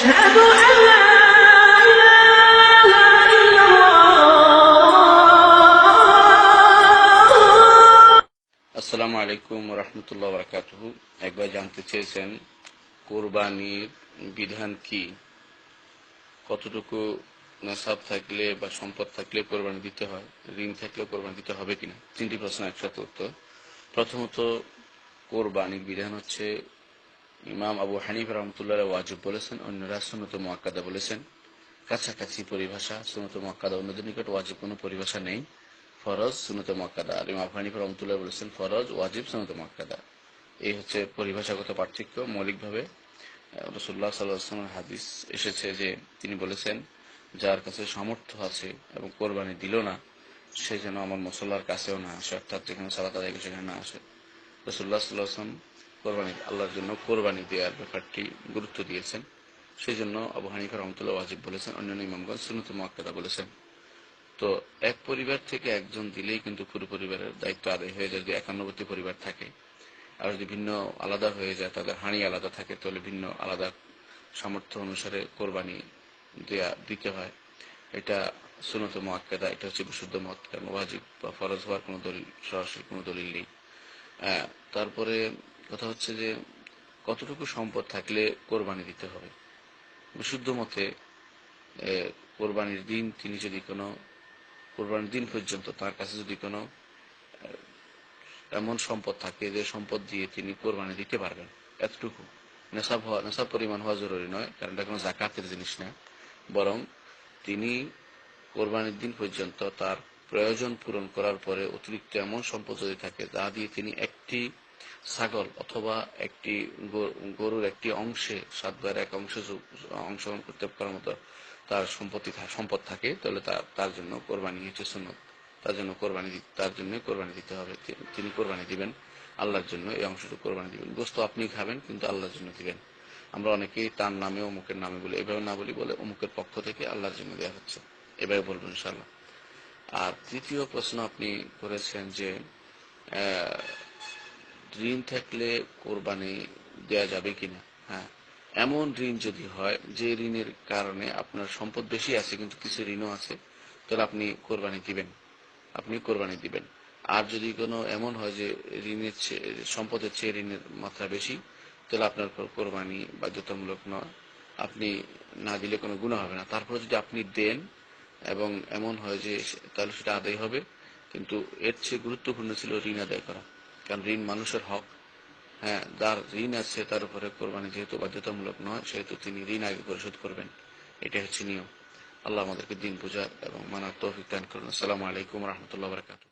أشهد أن لا إله إلا الله. আসসালামু আলাইকুম ওয়া রাহমাতুল্লাহি ওয়া বারাকাতুহু। একবার জানতে চেয়েছেন কুরবানির বিধান কি, কতটুকু নেসাব থাকলে বা সম্পদ থাকলে কোরবানি দিতে হয়, ঋণ থাকলে কোরবানি দিতে হবে কিনা। তিনটি প্রশ্ন একসাথে উত্তর। প্রথমত, কোরবানির বিধান হচ্ছে ইমাম আবু হানিফা রাহমাতুল্লাহ ওয়াজিব বলেছেন, অন্যরা সুন্নত মুআক্কাদা বলেছেন। কাছাকাছি পরিভাষা, সুন্নত মুআক্কাদা অন্যদের নিকট ওয়াজিব কোনো পরিভাষা নেই। ফরজ, সুন্নত মুআক্কাদা। আর ইমাম আবু হানিফা রাহমাতুল্লাহ বলেছেন ফরজ, ওয়াজিব, সুন্নত মুআক্কাদা। এই হচ্ছে পরিভাষাগত পার্থক্য। মৌলিকভাবে রাসূলুল্লাহ সাল্লাল্লাহু আলাইহি ওয়াসাল্লামের হাদিস এসেছে যে তিনি বলেছেন, যার কাছে সামর্থ্য আছে এবং কোরবানি দিল না, সে যেন আমার মুসল্লার কাছেও না আসে, অর্থাৎ যেখানে সালাত আদায় করে সেখানে না আসে। রাসূলুল্লাহ সাল্লাল্লাহু আলাইহি ওয়াসাল্লাম কোরবানি, আল্লাহর জন্য কোরবানি দেওয়ার ব্যাপারটি গুরুত্ব দিয়েছেন। সেই জন্য আবু হানিফা রাহমাতুল্লাহ ওয়াজিব বলেছেন, অন্যান্য ইমামগণ সুন্নত মুআক্কাদা বলেছেন। তো এক পরিবার থেকে একজন দিলেই কিন্তু পুরো পরিবারের দায়িত্ব আদায় হয়ে যায়। যদি 91টি পরিবার থাকে আর যদি ভিন্ন আলাদা হয়ে যায়, তাদের হাঁড়ি আলাদা থাকে, তাহলে ভিন্ন আলাদা সামর্থ্য অনুসারে কোরবানি দিতে হয়। এটা সুন্নত মুআক্কাদা, এটা হচ্ছে বিশুদ্ধ মত, কারণ ওয়াজিব বা ফরজ হওয়ার কোনো দলিল, সরাসরি কোনো দলিল নেই। তারপরে কথা হচ্ছে যে কতটুকু সম্পদ থাকলে কোরবানি দিতে হবে। বিশুদ্ধ মতে কোরবানির দিন তিনি যদি কোনো, কোরবানির দিন পর্যন্ত তার কাছে যদি কোনো এমন সম্পদ থাকে যে সম্পদ দিয়ে তিনি কোরবানি দিতে পারবেন, এতটুকু নেশাব পরিমাণ হওয়া জরুরি নয়, কারণ এটা কোনো জাকাতের জিনিস না। বরং তিনি কোরবানির দিন পর্যন্ত তার প্রয়োজন পূরণ করার পরে অতিরিক্ত এমন সম্পদ যদি থাকে যা দিয়ে তিনি একটি ছাগল অথবা একটি গরুর একটি অংশে 7/1 অংশে অংশগ্রহণ করতে পারার মতো তার সম্পদ থাকে, তাহলে তার জন্য কোরবানি হচ্ছে সুন্নত। তার জন্য কোরবানি দিতে হবে। তিনি কোরবানি দিবেন আল্লাহর জন্য, এই অংশটুকু কোরবানি দিবেন। গোশত আপনি খাবেন, কিন্তু আল্লাহর জন্য দিবেন। আমরা অনেকেই তার নামে অমুকের নামে বলি, এভাবে না বলে অমুকের পক্ষ থেকে আল্লাহর জন্য দেওয়া হচ্ছে, এভাবে বলবো ইনশাআল্লাহ। আর তৃতীয় প্রশ্ন আপনি করেছেন যে ঋণ থাকলে কোরবানি দেয়া যাবে কিনা। হ্যাঁ, এমন ঋণ যদি হয় যে ঋণের কারণে আপনার সম্পদ বেশি আছে কিন্তু কিছু ঋণও আছে, তাহলে আপনি কোরবানি দিবেন। আর যদি কোনো এমন হয় যে সম্পদের চেয়ে ঋণের মাত্রা বেশি, তাহলে আপনার কোরবানি বাধ্যতামূলক নয়, আপনি না দিলে কোনো গুনাহ হবে না। তারপরে যদি আপনি দেন এবং এমন হয় যে, তাহলে সেটা আদায় হবে। কিন্তু এর চেয়ে গুরুত্বপূর্ণ ছিল ঋণ আদায় করা, কারণ ঋণ মানুষের হক। হ্যাঁ, যার ঋণ আছে তার উপরে কোরবানি যেহেতু বাধ্যতামূলক নয়, সেহেতু তিনি ঋণ আগে পরিশোধ করবেন, এটা হচ্ছে নিয়ম। আল্লাহ আমাদেরকে দিন বুঝার এবং মানার তৌফিক দান করুন। আসসালামু আলাইকুম ওয়া রাহমাতুল্লাহি ওয়া বারাকাতুহু।